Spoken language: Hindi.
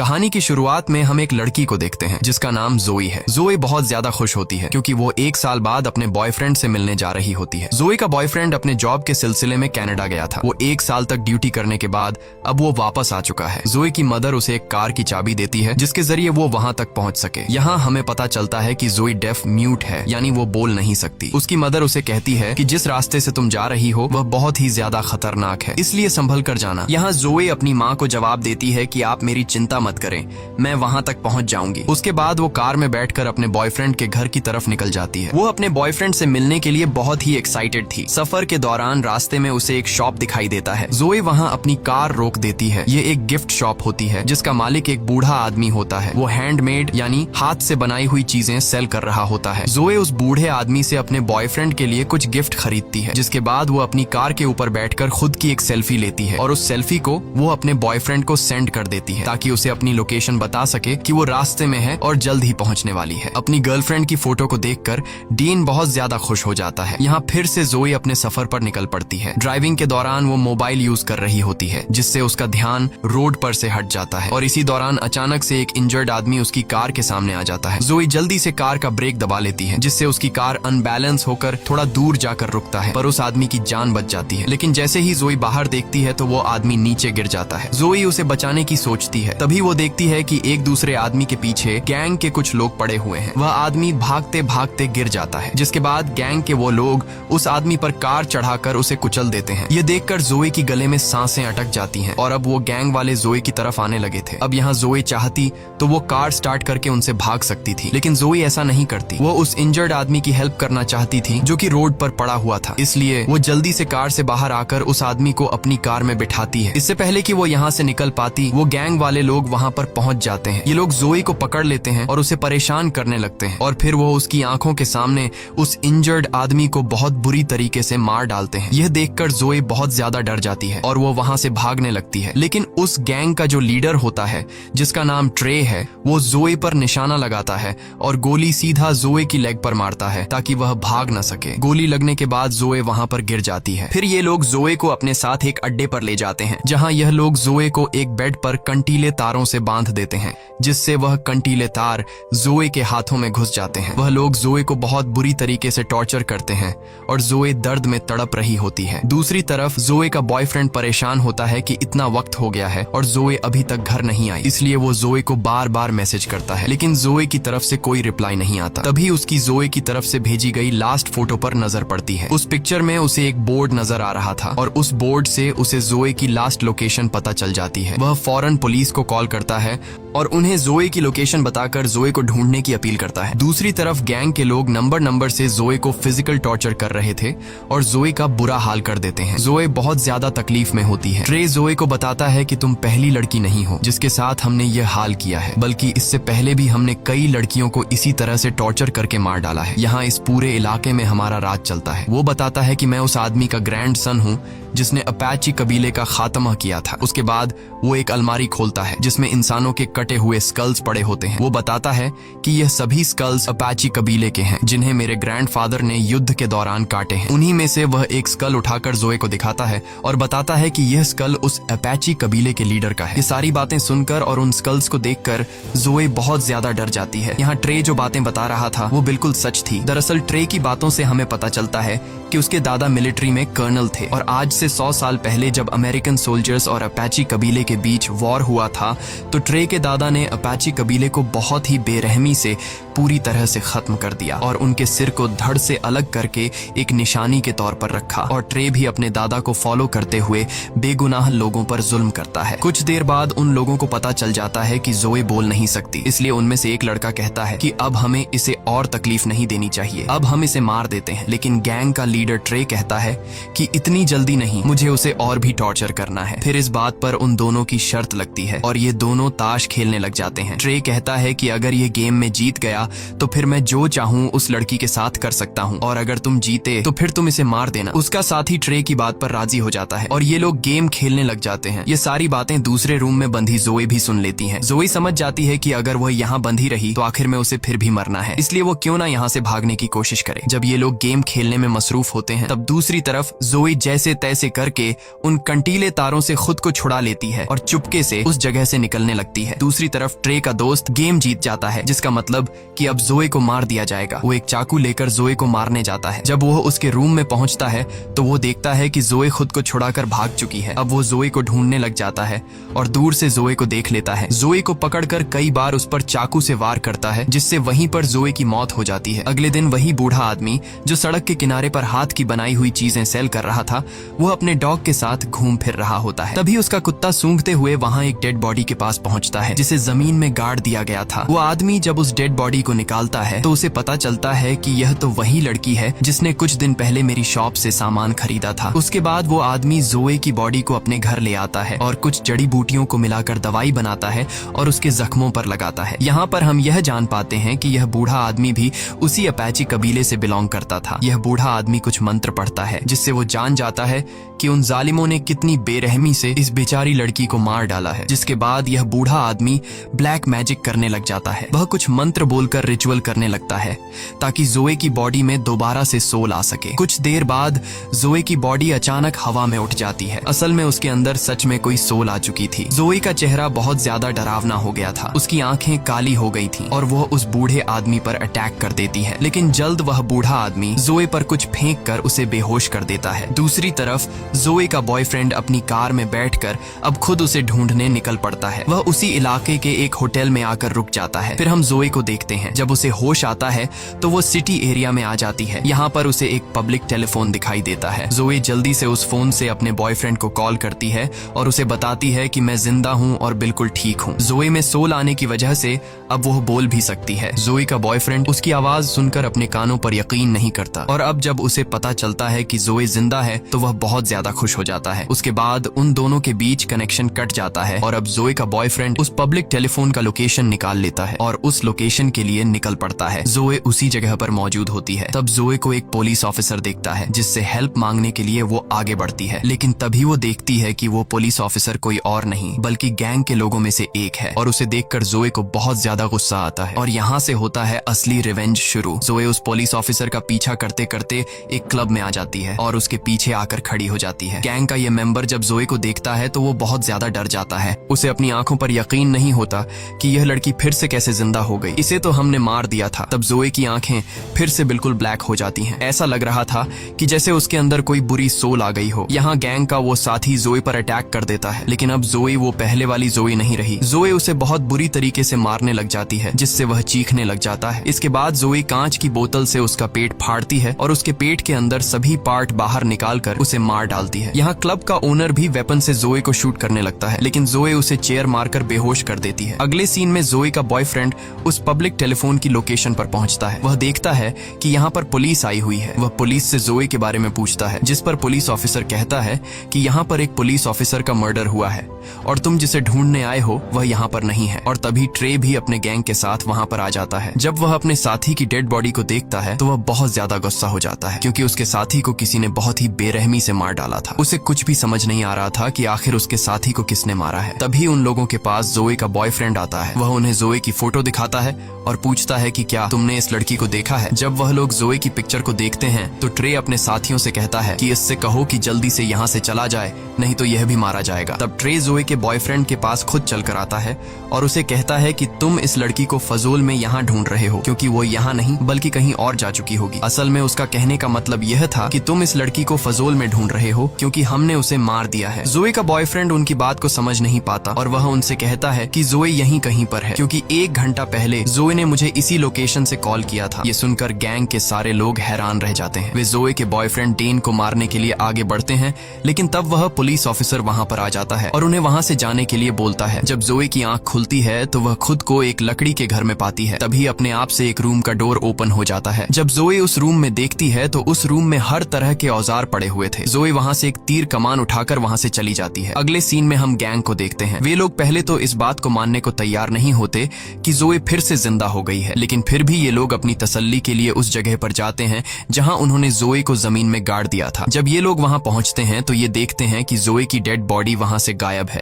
कहानी की शुरुआत में हम एक लड़की को देखते हैं जिसका नाम जोई है। जोई बहुत ज्यादा खुश होती है क्योंकि वो 1 साल बाद अपने बॉयफ्रेंड से मिलने जा रही होती है। जोई का बॉयफ्रेंड अपने जॉब के सिलसिले में कनाडा गया था। वो 1 साल तक ड्यूटी करने के बाद अब वो वापस आ चुका है। जोई की मदर उसे एक कार की चाबी देती है जिसके जरिए वो वहाँ तक पहुँच सके। यहाँ हमें पता चलता है कि जोई डेफ म्यूट है, यानी वो बोल नहीं सकती। उसकी मदर उसे कहती है कि जिस रास्ते से तुम जा रही हो वह बहुत ही ज्यादा खतरनाक है, इसलिए संभल कर जाना। यहाँ जोई अपनी माँ को जवाब देती है कि आप मेरी चिंता मत करें, मैं वहाँ तक पहुँच जाऊंगी। उसके बाद वो कार में बैठकर अपने बॉयफ्रेंड के घर की तरफ निकल जाती है। वो अपने बॉयफ्रेंड से मिलने के लिए बहुत ही एक्साइटेड थी। सफर के दौरान रास्ते में उसे एक शॉप दिखाई देता है। जोई वहाँ अपनी कार रोक देती है। ये एक गिफ्ट शॉप होती है जिसका मालिक एक बूढ़ा आदमी होता है। वो हैंडमेड यानी हाथ से बनाई हुई चीजें सेल कर रहा होता है। जोई उस बूढ़े आदमी से अपने बॉयफ्रेंड के लिए कुछ गिफ्ट खरीदती है, जिसके बाद वो अपनी कार के ऊपर बैठकर खुद की एक सेल्फी लेती है और उस सेल्फी को वो अपने बॉयफ्रेंड को सेंड कर देती है ताकि उसे अपनी लोकेशन बता सके कि वो रास्ते में है और जल्द ही पहुंचने वाली है। अपनी गर्लफ्रेंड की फोटो को देखकर डीन बहुत ज्यादा खुश हो जाता है। यहाँ फिर से जोई अपने सफर पर निकल पड़ती है। ड्राइविंग के दौरान वो मोबाइल यूज कर रही होती है जिससे उसका ध्यान रोड पर से हट जाता है और इसी दौरान अचानक से एक इंजर्ड आदमी उसकी कार के सामने आ जाता है। जोई जल्दी से कार का ब्रेक दबा लेती है जिससे उसकी कार अनबैलेंस होकर थोड़ा दूर जाकर रुकता है, पर उस आदमी की जान बच जाती है। लेकिन जैसे ही जोई बाहर देखती है तो वो आदमी नीचे गिर जाता है। जोई उसे बचाने की सोचती है, तभी वो देखती है कि एक दूसरे आदमी के पीछे गैंग के कुछ लोग पड़े हुए हैं। वह आदमी भागते भागते गिर जाता है, जिसके बाद गैंग के वो लोग उस आदमी पर कार चढ़ाकर उसे कुचल देते हैं। ये देखकर जोई की गले में सांसें अटक जाती हैं और अब वो गैंग वाले जोई की तरफ आने लगे थे। अब यहाँ जोई चाहती तो वो कार स्टार्ट करके उनसे भाग सकती थी, लेकिन जोई ऐसा नहीं करती। वो उस इंजर्ड आदमी की हेल्प करना चाहती थी जो कि रोड पर पड़ा हुआ था, इसलिए वो जल्दी से कार से बाहर आकर उस आदमी को अपनी कार में बिठाती है। इससे पहले कि वो यहाँ से निकल पाती, वो गैंग वाले लोग वहाँ पर पहुँच जाते हैं। ये लोग जोई को पकड़ लेते हैं और उसे परेशान करने लगते हैं और फिर वो उसकी आंखों के सामने उस इंजर्ड आदमी को बहुत बुरी तरीके से मार डालते हैं। यह देखकर जोई बहुत ज्यादा डर जाती है और वो वहाँ से भागने लगती है। लेकिन उस गैंग का जो लीडर होता है जिसका नाम ट्रे है, वो जोई पर निशाना लगाता है और गोली सीधा जोई की लेग पर मारता है ताकि वह भाग न सके। गोली लगने के बाद जोई वहाँ पर गिर जाती है। फिर ये लोग जोई को अपने साथ एक अड्डे पर ले जाते हैं जहाँ यह लोग जोई को एक बेड पर कंटीले तारों से बांध देते हैं, जिससे वह कंटीले तार जोई के हाथों में घुस जाते हैं। वह लोग जोई को बहुत बुरी तरीके से टॉर्चर करते हैं और जोई दर्द में तड़प रही होती है। दूसरी तरफ जोई का बॉयफ्रेंड परेशान होता है कि इतना वक्त हो गया है और जोई अभी तक घर नहीं आई, इसलिए वो जोई को बार बार मैसेज करता है, लेकिन जोई की तरफ से कोई रिप्लाई नहीं आता। तभी उसकी जोई की तरफ से भेजी गई लास्ट फोटो पर नजर पड़ती है। उस पिक्चर में उसे एक बोर्ड नजर आ रहा था और उस बोर्ड से उसे जोई की लास्ट लोकेशन पता चल जाती है। वह फौरन पुलिस को कॉल करता है और उन्हें जोई की लोकेशन बताकर जोई को ढूंढने की अपील करता है। दूसरी तरफ गैंग के लोग नंबर से जोई को फिजिकल टॉर्चर कर रहे थे और जोई का बुरा हाल कर देते हैं। जोई बहुत ज्यादा तकलीफ में होती है। ट्रे जोई को बताता है कि तुम पहली लड़की नहीं हो जिसके साथ हमने ये हाल किया है, बल्कि इससे पहले भी हमने कई लड़कियों को इसी तरह से टॉर्चर करके मार डाला है। यहाँ इस पूरे इलाके में हमारा राज चलता है। वो बताता है कि मैं उस आदमी का ग्रैंडसन हूँ जिसने अपाची कबीले का खात्मा किया था। उसके बाद वो एक अलमारी खोलता है जिसमें इंसानों के कटे हुए स्कल्स पड़े होते हैं। वो बताता है कि यह सभी स्कल्स अपाची कबीले के हैं जिन्हें मेरे ग्रैंडफादर ने युद्ध के दौरान काटे हैं। उन्हीं में से वह एक स्कल उठाकर जोई को दिखाता है और बताता है कि यह स्कल उस अपाची कबीले के लीडर का है। ये सारी बातें सुनकर और उन स्कल्स को देखकर जोई बहुत ज्यादा डर जाती है। यहाँ ट्रे जो बातें बता रहा था वो बिल्कुल सच थी। दरअसल ट्रे की बातों से हमें पता चलता है कि उसके दादा मिलिट्री में कर्नल थे और आज से 100 साल पहले जब अमेरिकन सोल्जर्स और अपाची कबीले के बीच वॉर हुआ था तो ट्रे के दादा ने अपाची कबीले को बहुत ही बेरहमी से पूरी तरह से खत्म कर दिया और उनके सिर को धड़ से अलग करके एक निशानी के तौर पर रखा। और ट्रे भी अपने दादा को फॉलो करते हुए बेगुनाह लोगों पर जुल्म करता है। कुछ देर बाद उन लोगों को पता चल जाता है कि जोई बोल नहीं सकती, इसलिए उनमें से एक लड़का कहता है कि अब हमें इसे और तकलीफ नहीं देनी चाहिए, अब हम इसे मार देते हैं। लेकिन गैंग का लीडर ट्रे कहता है कि इतनी जल्दी नहीं, मुझे उसे और भी टॉर्चर करना है। फिर इस बात पर उन दोनों की शर्त लगती है और ये दोनों ताश खेलने लग जाते हैं। ट्रे कहता है कि अगर ये गेम में जीत गया तो फिर मैं जो चाहूँ उस लड़की के साथ कर सकता हूँ और अगर तुम जीते तो फिर तुम इसे मार देना। उसका साथी ट्रे की बात पर राजी हो जाता है और ये लोग गेम खेलने लग जाते हैं। ये सारी बातें दूसरे रूम में बंधी जोई भी सुन लेती है। जोई समझ जाती है कि अगर वह यहाँ बंधी रही तो आखिर में उसे फिर भी मरना है, इसलिए वो क्यों ना यहाँ से भागने की कोशिश करे। जब ये लोग गेम खेलने में मसरूफ तरफ होते हैं तब दूसरी तरफ जोई जैसे तैसे करके उन कंटीले तारों से खुद को छुड़ा लेती है और चुपके से उस जगह से निकलने लगती है। दूसरी तरफ ट्रे का दोस्त गेम जीत जाता है, जिसका मतलब कि अब जोई को मार दिया जाएगा। वो एक चाकू लेकर जोई को मारने जाता है। जब वो उसके रूम में पहुंचता है तो वो देखता है कि जोई खुद को छुड़ाकर भाग चुकी है। अब वो जोई को ढूंढने लग जाता है और दूर से जोई को देख लेता है। जोई को पकड़कर कई बार उस पर चाकू से वार करता है, जिससे वहीं पर जोई की मौत हो जाती है। अगले दिन वही बूढ़ा आदमी जो सड़क के किनारे पर हाथ की बनाई हुई चीजें सेल कर रहा था, वो अपने डॉग के साथ घूम फिर रहा होता है। तभी उसका कुत्ता सूंघते हुए वहाँ एक डेड बॉडी के पास पहुँचता है, जिसे जमीन में गाड़ दिया गया था। वो आदमी जब उस डेड बॉडी को निकालता है तो उसे पता चलता है कि यह तो वही लड़की है जिसने कुछ दिन पहले मेरी शॉप से सामान खरीदा था। उसके बाद वो आदमी जोए की बॉडी को अपने घर ले आता है और कुछ जड़ी बूटियों को मिलाकर दवाई बनाता है और उसके जख्मों पर लगाता है। यहाँ पर हम यह जान पाते हैं कि यह बूढ़ा आदमी भी उसी अपाची कबीले से बिलोंग करता था। यह बूढ़ा आदमी कुछ मंत्र पढ़ता है, जिससे वो जान जाता है कि उन जालिमों ने कितनी बेरहमी से इस बेचारी लड़की को मार डाला है। जिसके बाद यह बूढ़ा आदमी ब्लैक मैजिक करने लग जाता है। वह कुछ मंत्र बोलकर रिचुअल करने लगता है ताकि जोए की बॉडी में दोबारा से सोल आ सके। कुछ देर बाद जोए की बॉडी अचानक हवा में उठ जाती है। असल में उसके अंदर सच में कोई सोल आ चुकी थी। जोए का चेहरा बहुत ज्यादा डरावना हो गया था। उसकी आंखें काली हो गई थीं और वह उस बूढ़े आदमी पर अटैक कर देती है। लेकिन जल्द वह बूढ़ा आदमी जोए पर कुछ फेंक कर उसे बेहोश कर देता है। दूसरी तरफ जोए का बॉयफ्रेंड अपनी कार में बैठकर अब खुद उसे ढूंढने निकल पड़ता है। वह उसी इलाके के एक होटल में आकर रुक जाता है। फिर हम जोए को देखते हैं। जब उसे होश आता है तो वो सिटी एरिया में आ जाती है। यहाँ पर उसे एक पब्लिक टेलीफोन दिखाई देता है। जोए जल्दी से उस फोन से अपने बॉयफ्रेंड को कॉल करती है और उसे बताती है कि मैं जिंदा हूँ और बिल्कुल ठीक हूँ। जोए में सोल आने की वजह से अब वो बोल भी सकती है। जोए का बॉयफ्रेंड उसकी आवाज सुनकर अपने कानों पर यकीन नहीं करता और अब जब उसे पता चलता है कि जोए जिंदा है तो वह बहुत ज्यादा खुश हो जाता है। उसके बाद उन दोनों के बीच कनेक्शन कट जाता है और अब जोए का बॉयफ्रेंड उस पब्लिक टेलीफोन का लोकेशन निकाल लेता है और उस लोकेशन के लिए निकल पड़ता है। जोए उसी जगह पर मौजूद होती है। तब जोए को एक पुलिस ऑफिसर देखता है, जिससे हेल्प मांगने के लिए वो आगे बढ़ती है। लेकिन तभी वो देखती है कि वो पुलिस ऑफिसर कोई और नहीं बल्कि गैंग के लोगों में से एक है और उसे देखकर जोए को बहुत ज्यादा गुस्सा आता है और यहाँ से होता है असली रिवेंज शुरू। जोए उस पुलिस ऑफिसर का पीछा करते करते एक क्लब में आ जाती है और उसके पीछे आकर खड़ी हो जाती है। गैंग का ये मेंबर जब जोए को देखता है तो वो बहुत ज्यादा डर जाता है। उसे अपनी आंखों पर यकीन नहीं होता कि यह लड़की फिर से कैसे जिंदा हो गई। इसे तो हमने मार दिया था। तब जोए की आंखें फिर से बिल्कुल ब्लैक हो जाती हैं। ऐसा लग रहा था कि जैसे उसके अंदर कोई बुरी सोल आ गई हो। यहाँ गैंग का वो साथी जोए पर अटैक कर देता है, लेकिन अब जोए वो पहले वाली जोए नहीं रही। जोए उसे बहुत बुरी तरीके से मारने लग जाती है, जिससे वह चीखने लग जाता है। इसके बाद जोए कांच की बोतल से उसका पेट फाड़ती है और उसके पेट के अंदर सभी पार्ट बाहर निकालकर उसे मार डालती है। यहाँ क्लब का ओनर भी वेपन से जोए को शूट करने लगता है, लेकिन जोए उसे चेयर मारकर बेहोश कर देती है। अगले सीन में जोए का बॉयफ्रेंड उस पब्लिक टेलीफोन की लोकेशन पर पहुंचता है। वह देखता है कि यहाँ पर पुलिस आई हुई है। वह पुलिस से जोए के बारे में पूछता है, जिस पर पुलिस ऑफिसर कहता है कि यहाँ पर एक पुलिस ऑफिसर का मर्डर हुआ है और तुम जिसे ढूंढने आए हो वह यहाँ पर नहीं है। और तभी ट्रे भी अपने गैंग के साथ वहाँ पर आ जाता है। जब वह अपने साथी की डेड बॉडी को देखता है तो वह बहुत ज्यादा गुस्सा हो जाता है, क्योंकि उसके साथी को किसी ने बहुत ही बेरहमी से मार डाला था। उसे कुछ भी समझ नहीं आ रहा था कि आखिर उसके साथी को किसने मारा है। तभी उन लोगों के पास जोए का बॉयफ्रेंड आता है। वह उन्हें जोए की फोटो दिखाता है और पूछता है कि क्या तुमने इस लड़की को देखा है। जब वह लोग जोए की पिक्चर को देखते हैं तो ट्रे अपने साथियों से कहता है कि इससे कहो कि जल्दी से यहाँ से चला जाए, नहीं तो यह भी मारा जाएगा। तब ट्रे जोए के बॉयफ्रेंड के पास खुद चल कर आता है और उसे कहता है कि तुम इस लड़की को फजूल में यहाँ ढूंढ रहे हो, क्योंकि वो यहाँ नहीं बल्कि कहीं और जा चुकी होगी। असल में उसका कहने का मतलब यह था कि तुम इस लड़की को फजूल में ढूंढ रहे हो क्योंकि हमने उसे मार दिया है। जोए का बॉयफ्रेंड उनकी बात को समझ नहीं पाता और वह उनसे कहता है कि जोए यहीं कहीं पर है, क्योंकि 1 घंटा पहले जोए ने मुझे इसी लोकेशन से कॉल किया था। ये सुनकर गैंग के सारे लोग हैरान रह जाते हैं। वे जोए के बॉयफ्रेंड डेन को मारने के लिए आगे बढ़ते हैं, लेकिन तब वह पुलिस ऑफिसर वहाँ पर आ जाता है और उन्हें वहाँ से जाने के लिए बोलता है। जब जोए की आंख खुलती है तो वह खुद को एक लकड़ी के घर में पाती है। तभी अपने आप से एक रूम का डोर ओपन हो जाता है। जब जोए उस रूम में देखती है तो उस रूम में हर तरह के औजार पड़े हुए थे। जोए वहाँ से एक तीर कमान उठाकर वहाँ से चली जाती है। अगले सीन में हम गैंग को देखते हैं। वे लोग पहले तो इस बात को मानने को तैयार नहीं होते कि जोए फिर से जिंदा हो गई है, लेकिन फिर भी ये लोग अपनी तसल्ली के लिए उस जगह पर जाते हैं जहाँ उन्होंने जोए को जमीन में गाड़ दिया था। जब ये लोग वहाँ पहुँचते हैं तो ये देखते हैं कि जोए की डेड बॉडी वहाँ से गायब है।